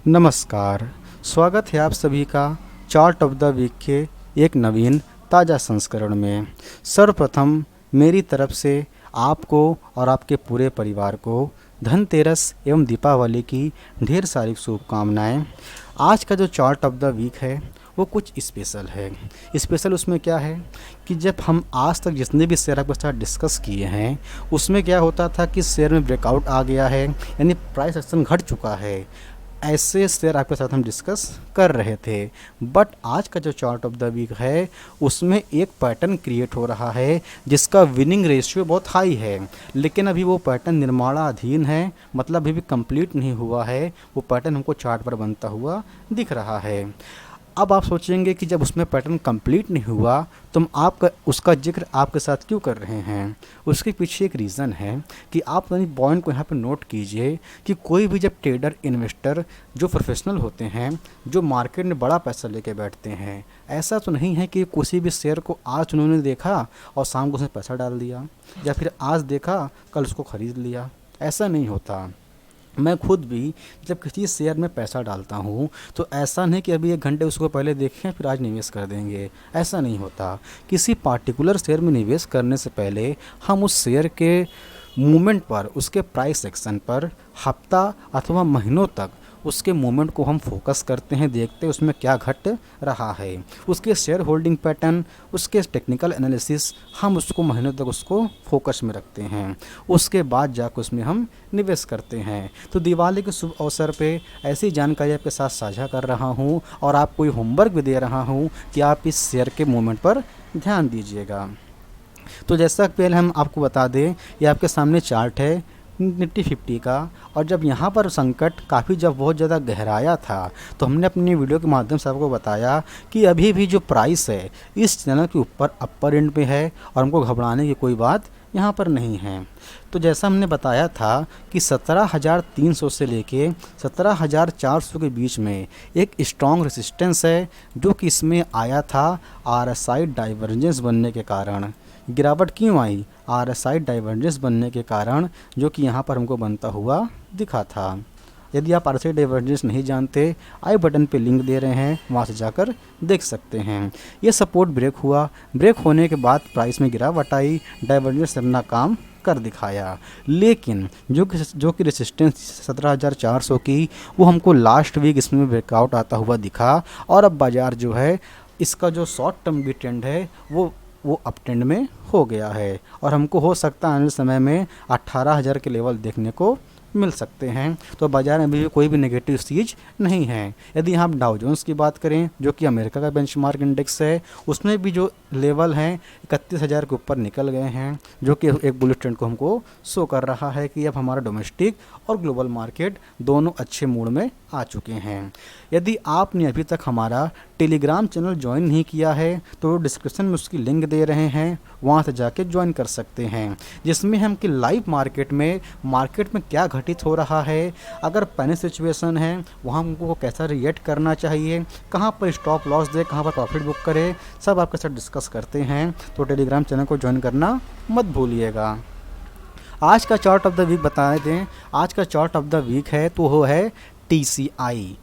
नमस्कार। स्वागत है आप सभी का चार्ट ऑफ द वीक के एक नवीन ताज़ा संस्करण में। सर्वप्रथम मेरी तरफ से आपको और आपके पूरे परिवार को धनतेरस एवं दीपावली की ढेर सारी शुभकामनाएं। आज का जो चार्ट ऑफ द वीक है वो कुछ स्पेशल है। स्पेशल उसमें क्या है कि जब हम आज तक जितने भी शेयर आपके साथ डिस्कस किए हैं उसमें क्या होता था कि शेयर में ब्रेकआउट आ गया है, यानी प्राइस एक्शन घट चुका है, ऐसे शेयर आपके साथ हम डिस्कस कर रहे थे। बट आज का जो चार्ट ऑफ द वीक है उसमें एक पैटर्न क्रिएट हो रहा है जिसका विनिंग रेशियो बहुत हाई है, लेकिन अभी वो पैटर्न निर्माणाधीन है, मतलब अभी भी कंप्लीट नहीं हुआ है। वो पैटर्न हमको चार्ट पर बनता हुआ दिख रहा है। अब आप सोचेंगे कि जब उसमें पैटर्न कंप्लीट नहीं हुआ तो हम आपका उसका जिक्र आपके साथ क्यों कर रहे हैं। उसके पीछे एक रीज़न है कि आप अपनी पॉइंट को यहाँ पर नोट कीजिए कि कोई भी जब ट्रेडर इन्वेस्टर जो प्रोफेशनल होते हैं, जो मार्केट में बड़ा पैसा लेके बैठते हैं, ऐसा तो नहीं है कि किसी भी शेयर को आज उन्होंने देखा और शाम को उसमें पैसा डाल दिया, या फिर आज देखा कल उसको ख़रीद लिया। ऐसा नहीं होता। मैं खुद भी जब किसी शेयर में पैसा डालता हूँ तो ऐसा नहीं कि अभी 1 घंटे उसको पहले देखें फिर आज निवेश कर देंगे, ऐसा नहीं होता। किसी पार्टिकुलर शेयर में निवेश करने से पहले हम उस शेयर के मूवमेंट पर, उसके प्राइस एक्शन पर हफ्ता अथवा महीनों तक उसके मूवमेंट को हम फोकस करते हैं, देखते हैं उसमें क्या घट रहा है, उसके शेयर होल्डिंग पैटर्न, उसके टेक्निकल एनालिसिस, हम उसको महीनों तक उसको फोकस में रखते हैं। उसके बाद जाकर उसमें हम निवेश करते हैं। तो दिवाली के शुभ अवसर पे ऐसी जानकारी आपके साथ साझा कर रहा हूँ और आपको ये होमवर्क भी दे रहा हूँ कि आप इस शेयर के मूवमेंट पर ध्यान दीजिएगा। तो जैसा पहले हम आपको बता दें, ये आपके सामने चार्ट है निफ्टी 50 का, और जब यहाँ पर संकट काफ़ी जब बहुत ज़्यादा गहराया था तो हमने अपनी वीडियो के माध्यम से आपको बताया कि अभी भी जो प्राइस है इस चैनल के ऊपर अपर एंड पे है और हमको घबराने की कोई बात यहाँ पर नहीं है। तो जैसा हमने बताया था कि 17,300 से लेके 17,400 के बीच में एक स्ट्रॉन्ग रेसिस्टेंस है जो कि इसमें आया था आरएसआई डाइवर्जेंस बनने के कारण। गिरावट क्यों आई? आरएसआई डाइवर्जेंस बनने के कारण, जो कि यहाँ पर हमको बनता हुआ दिखा था। यदि आप आरएसआई डाइवर्जेंस नहीं जानते, आई बटन पे लिंक दे रहे हैं, वहाँ से जाकर देख सकते हैं। ये सपोर्ट ब्रेक हुआ, ब्रेक होने के बाद प्राइस में गिरावट आई, डाइवर्जेंस अपना काम कर दिखाया, लेकिन जो कि रेसिस्टेंस 17,400 की, वो हमको लास्ट वीक इसमें ब्रेकआउट आता हुआ दिखा। और अब बाज़ार जो है, इसका जो शॉर्ट टर्म भी ट्रेंड है वो अप ट्रेंड में हो गया है और हमको हो सकता है आने समय में 18,000 के लेवल देखने को मिल सकते हैं। तो बाज़ार में भी कोई भी नेगेटिव चीज़ नहीं है। यदि हम डाउ जोन्स की बात करें, जो कि अमेरिका का बेंचमार्क इंडेक्स है, उसमें भी जो लेवल हैं 31,000 के ऊपर निकल गए हैं, जो कि एक बुलिश ट्रेंड को हमको शो कर रहा है कि अब हमारा डोमेस्टिक और ग्लोबल मार्केट दोनों अच्छे मूड में आ चुके हैं। यदि आपने अभी तक हमारा टेलीग्राम चैनल ज्वाइन नहीं किया है तो डिस्क्रिप्शन में उसकी लिंक दे रहे हैं, वहाँ से जाके ज्वाइन कर सकते हैं, जिसमें हम कि लाइव मार्केट में क्या घटित हो रहा है, अगर पैनिक सिचुएशन है वहाँ हमको कैसा रिएक्ट करना चाहिए, कहाँ पर स्टॉप लॉस दे, कहाँ पर प्रॉफिट बुक करे, सब आपके साथ डिस्कस करते हैं। तो टेलीग्राम चैनल को ज्वाइन करना मत भूलिएगा। आज का चार्ट ऑफ द वीक बता दें, आज का चार्ट ऑफ द वीक है तो वो है टीसीआई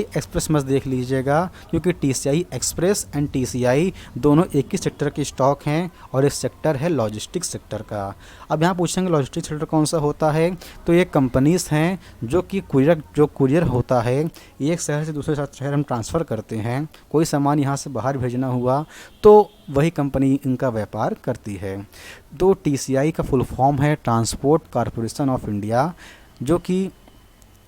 एक्सप्रेस मत देख लीजिएगा, क्योंकि टीसीआई एक्सप्रेस एंड टीसीआई दोनों एक ही सेक्टर के स्टॉक हैं और इस सेक्टर है लॉजिस्टिक्स सेक्टर का। अब यहाँ पूछेंगे लॉजिस्टिक्स सेक्टर कौन सा होता है, तो ये कंपनीज़ हैं जो कि कुरियर होता है, एक शहर से दूसरे शहर हम ट्रांसफ़र करते हैं, कोई सामान यहाँ से बाहर भेजना हुआ तो वही कंपनी इनका व्यापार करती है। तो टीसीआई का फुल फॉर्म है ट्रांसपोर्ट कॉरपोरेशन ऑफ इंडिया, जो कि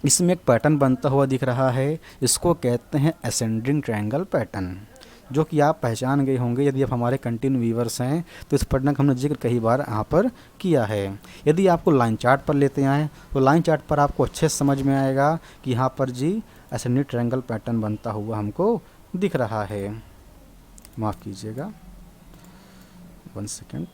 इसमें एक पैटर्न बनता हुआ दिख रहा है। इसको कहते हैं असेंडिंग ट्रायंगल पैटर्न, जो कि आप पहचान गए होंगे यदि आप हमारे कंटिन्यू व्यूअर्स हैं तो इस पैटर्न का हमने जिक्र कई बार यहाँ पर किया है। यदि आपको लाइन चार्ट पर लेते आएँ तो लाइन चार्ट पर आपको अच्छे से समझ में आएगा कि यहाँ पर जी असेंडिंग ट्रायंगल पैटर्न बनता हुआ हमको दिख रहा है। माफ़ कीजिएगा, 1 सेकेंड।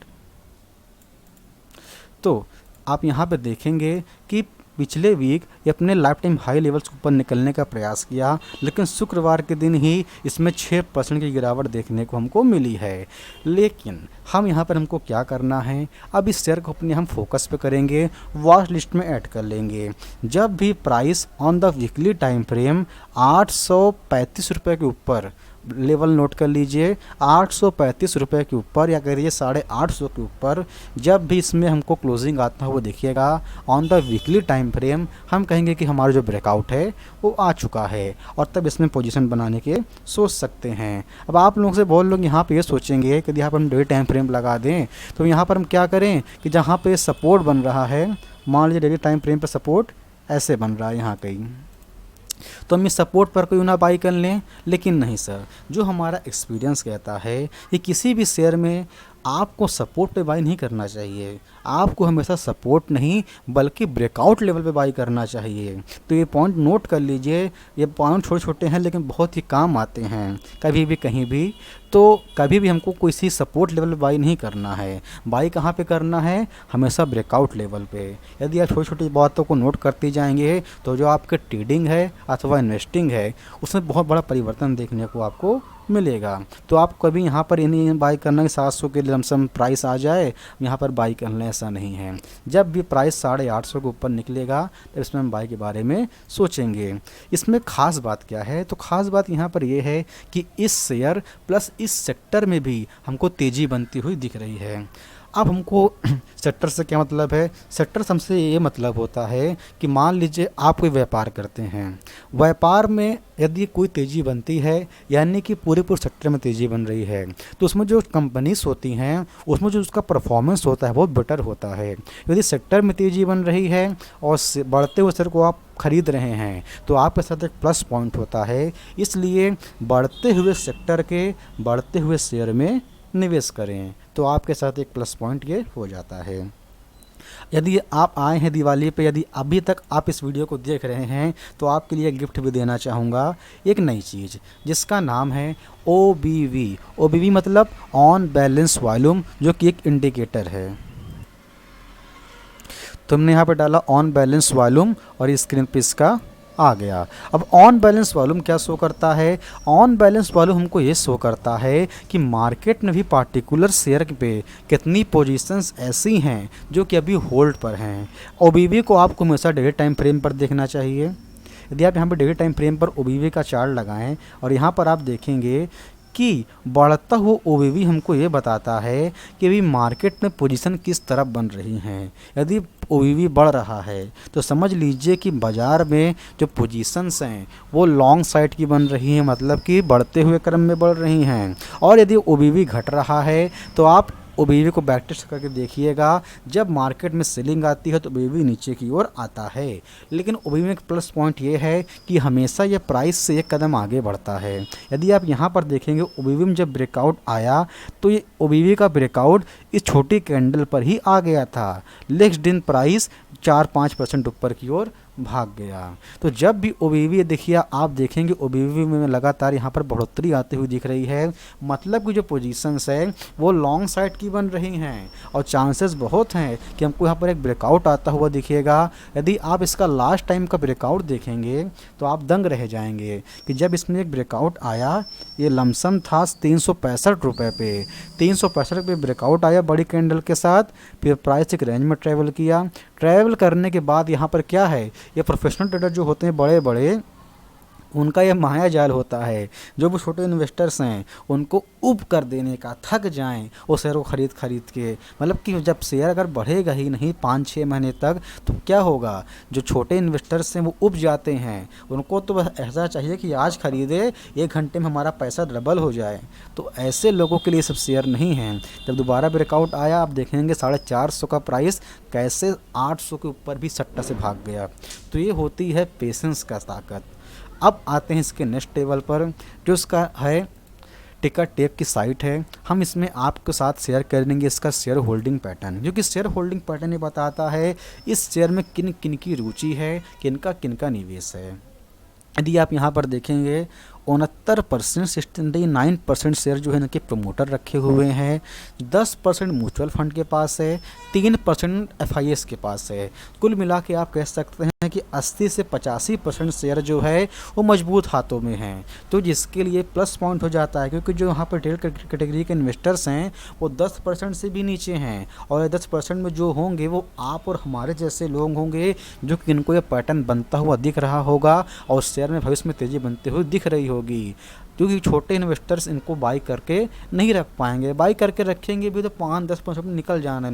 तो आप यहाँ पर देखेंगे कि पिछले वीक ये अपने लाइफ टाइम हाई लेवल्स के ऊपर निकलने का प्रयास किया, लेकिन शुक्रवार के दिन ही इसमें 6% की गिरावट देखने को हमको मिली है। लेकिन हम यहाँ पर हमको क्या करना है, अब इस शेयर को अपने हम फोकस पे करेंगे, वॉच लिस्ट में ऐड कर लेंगे। जब भी price on the weekly time frame 835 रुपये के ऊपर, लेवल नोट कर लीजिए, 835 रुपये के ऊपर या करिए 850 के ऊपर, जब भी इसमें हमको क्लोजिंग आता हुआ देखिएगा on the weekly time frame, हम कहेंगे कि हमारा जो ब्रेकआउट है वो आ चुका है और तब इसमें पोजीशन बनाने के सोच सकते हैं। अब आप लोगों से बहुत लोग यहाँ पे ये सोचेंगे कि यहाँ पर हम डेली टाइम फ्रेम लगा दें, तो यहाँ पर हम क्या करें कि जहाँ पे सपोर्ट बन रहा है, मान लीजिए डेली टाइम फ्रेम पर सपोर्ट ऐसे बन रहा है यहाँ कहीं, तो हम इस सपोर्ट पर कोई ना बाई कर लें। लेकिन नहीं सर, जो हमारा एक्सपीरियंस कहता है कि किसी भी शेयर में आपको सपोर्ट पे बाई नहीं करना चाहिए, आपको हमेशा सपोर्ट नहीं बल्कि ब्रेकआउट लेवल पे बाई करना चाहिए। तो ये पॉइंट नोट कर लीजिए, ये पॉइंट छोटे छोटे हैं लेकिन बहुत ही काम आते हैं कभी भी कहीं भी। तो कभी भी हमको किसी सपोर्ट लेवल पे बाई नहीं करना है, बाई कहाँ पे करना है, हमेशा ब्रेकआउट लेवल पे। यदि आप छोटी छोटी बातों को नोट करते जाएंगे तो जो आपके ट्रेडिंग है अथवा इन्वेस्टिंग है उसमें बहुत बड़ा परिवर्तन देखने को आपको मिलेगा। तो आप कभी यहाँ पर इन्हें बाई करना कि 700 के लमसम प्राइस आ जाए यहाँ पर बाई कर लें, ऐसा नहीं है। जब भी प्राइस 850 के ऊपर निकलेगा तो इसमें हम बाई के बारे में सोचेंगे। इसमें ख़ास बात क्या है, तो ख़ास बात यहाँ पर ये है कि इस शेयर प्लस इस सेक्टर में भी हमको तेज़ी बनती हुई दिख रही है। अब हमको सेक्टर से क्या मतलब है, सेक्टर से हमसे ये मतलब होता है कि मान लीजिए आप कोई व्यापार करते हैं, व्यापार में यदि कोई तेज़ी बनती है यानी कि पूरे सेक्टर में तेज़ी बन रही है, तो उसमें जो कंपनीज होती हैं उसमें जो उसका परफॉर्मेंस होता है बहुत बेटर होता है। यदि सेक्टर में तेज़ी बन रही है और बढ़ते हुए शेयर को आप खरीद रहे हैं तो आपके साथ एक प्लस पॉइंट होता है। इसलिए बढ़ते हुए सेक्टर के बढ़ते हुए शेयर में निवेश करें तो आपके साथ एक प्लस पॉइंट ये हो जाता है। यदि आप आए हैं दिवाली पे, यदि अभी तक आप इस वीडियो को देख रहे हैं तो आपके लिए गिफ्ट भी देना चाहूँगा, एक नई चीज़ जिसका नाम है OBV। OBV मतलब ऑन बैलेंस वॉल्यूम, जो कि एक इंडिकेटर है। तुमने यहाँ पे डाला ऑन बैलेंस वॉल्यूम और स्क्रीन पे इसका आ गया। अब ऑन बैलेंस वॉल्यूम क्या शो करता है, ऑन बैलेंस वॉल्यूम हमको ये शो करता है कि मार्केट में भी पार्टिकुलर शेयर पे कितनी पोजीशंस ऐसी हैं जो कि अभी होल्ड पर हैं। OBV को आपको हमेशा डेली टाइम फ्रेम पर देखना चाहिए। यदि आप यहाँ पर डेली टाइम फ्रेम पर OBV का चार्ट लगाएं और यहाँ पर आप देखेंगे कि बढ़ता हुआ OBV हमको ये बताता है कि अभी मार्केट में पोजीशन किस तरफ बन रही हैं। यदि OBV बढ़ रहा है तो समझ लीजिए कि बाज़ार में जो पोजीशंस हैं वो लॉन्ग साइड की बन रही हैं, मतलब कि बढ़ते हुए क्रम में बढ़ रही हैं। और यदि OBV घट रहा है तो आप OBV को बैक टेस्ट करके देखिएगा, जब मार्केट में सेलिंग आती है तो OBV नीचे की ओर आता है। लेकिन OBV में एक प्लस पॉइंट ये है कि हमेशा ये प्राइस से एक कदम आगे बढ़ता है। यदि आप यहाँ पर देखेंगे OBV में जब ब्रेकआउट आया तो ये OBV का ब्रेकआउट इस छोटी कैंडल पर ही आ गया था। नेक्स्ट दिन प्राइस 4-5% ऊपर की ओर भाग गया। तो जब भी OBV देखिए, आप देखेंगे OBV में लगातार यहाँ पर बढ़ोतरी आती हुई दिख रही है, मतलब कि जो पोजीशंस है वो लॉन्ग साइड की बन रही हैं और चांसेस बहुत हैं कि हमको यहाँ पर एक ब्रेकआउट आता हुआ दिखेगा। यदि आप इसका लास्ट टाइम का ब्रेकआउट देखेंगे तो आप दंग रह जाएंगे कि जब इसमें एक ब्रेकआउट आया, ये लमसम था 365 रुपये पे, 365 पे ब्रेकआउट आया बड़ी कैंडल के साथ, फिर प्राइस एक रेंज में ट्रैवल किया। ट्रैवल करने के बाद यहाँ पर क्या है, ये प्रोफेशनल ट्रेडर जो होते हैं बड़े बड़े, उनका ये माया जाल होता है। जो वो छोटे इन्वेस्टर्स हैं उनको उब कर देने का, थक जाएं वो शेयर को खरीद के, मतलब कि जब शेयर अगर बढ़ेगा ही नहीं 5-6 महीने तक तो क्या होगा, जो छोटे इन्वेस्टर्स हैं वो उब जाते हैं। उनको तो ऐसा चाहिए कि आज ख़रीदे, 1 घंटे में हमारा पैसा डबल हो जाए। तो ऐसे लोगों के लिए सब शेयर नहीं हैं। जब दोबारा ब्रेकआउट आया आप देखेंगे 450 का प्राइस कैसे 800 के ऊपर भी सट्टा से भाग गया। तो ये होती है पेशेंस का ताकत। अब आते हैं इसके नेक्स्ट टेबल पर, जो इसका है टिकर टेप की साइट है। हम इसमें आपके साथ शेयर करेंगे इसका शेयर होल्डिंग पैटर्न, जो कि शेयर होल्डिंग पैटर्न ये बताता है इस शेयर में किन किन की रुचि है, किन का निवेश है। यदि आप यहाँ पर देखेंगे 69% 69% शेयर जो है इनके प्रमोटर रखे हुए हैं, 10% म्यूचुअल फंड के पास है, 3% FIS के पास है। कुल मिला के आप कह सकते हैं कि 80 से 85% शेयर जो है वो मजबूत हाथों में हैं, तो जिसके लिए प्लस पॉइंट हो जाता है, क्योंकि जो यहाँ पर रिटेल कैटेगरी के इन्वेस्टर्स हैं वो 10% से भी नीचे हैं, और 10% में जो होंगे वो आप और हमारे जैसे लोग होंगे जो कि इनको ये पैटर्न बनता हुआ दिख रहा होगा और शेयर में भविष्य में तेज़ी बनते हुए दिख रही होगी। क्योंकि छोटे इन्वेस्टर्स इनको बाई करके नहीं रख पाएंगे, बाई करके रखेंगे भी तो 5-10% निकल जाना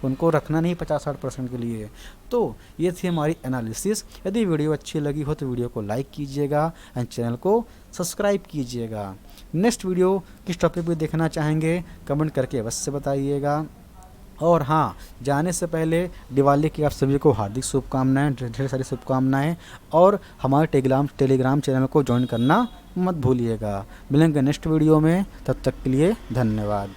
उनको रखना नहीं 50-60% के लिए। तो ये थी हमारी एनालिसिस। यदि वीडियो अच्छी लगी हो तो वीडियो को लाइक कीजिएगा एंड चैनल को सब्सक्राइब कीजिएगा। नेक्स्ट वीडियो किस टॉपिक पे देखना चाहेंगे कमेंट करके अवश्य बताइएगा। और हाँ, जाने से पहले दिवाली की आप सभी को हार्दिक शुभकामनाएं, ढेर सारी शुभकामनाएं, और हमारे टेलीग्राम चैनल को ज्वाइन करना मत भूलिएगा। मिलेंगे नेक्स्ट वीडियो में, तब तक के लिए धन्यवाद।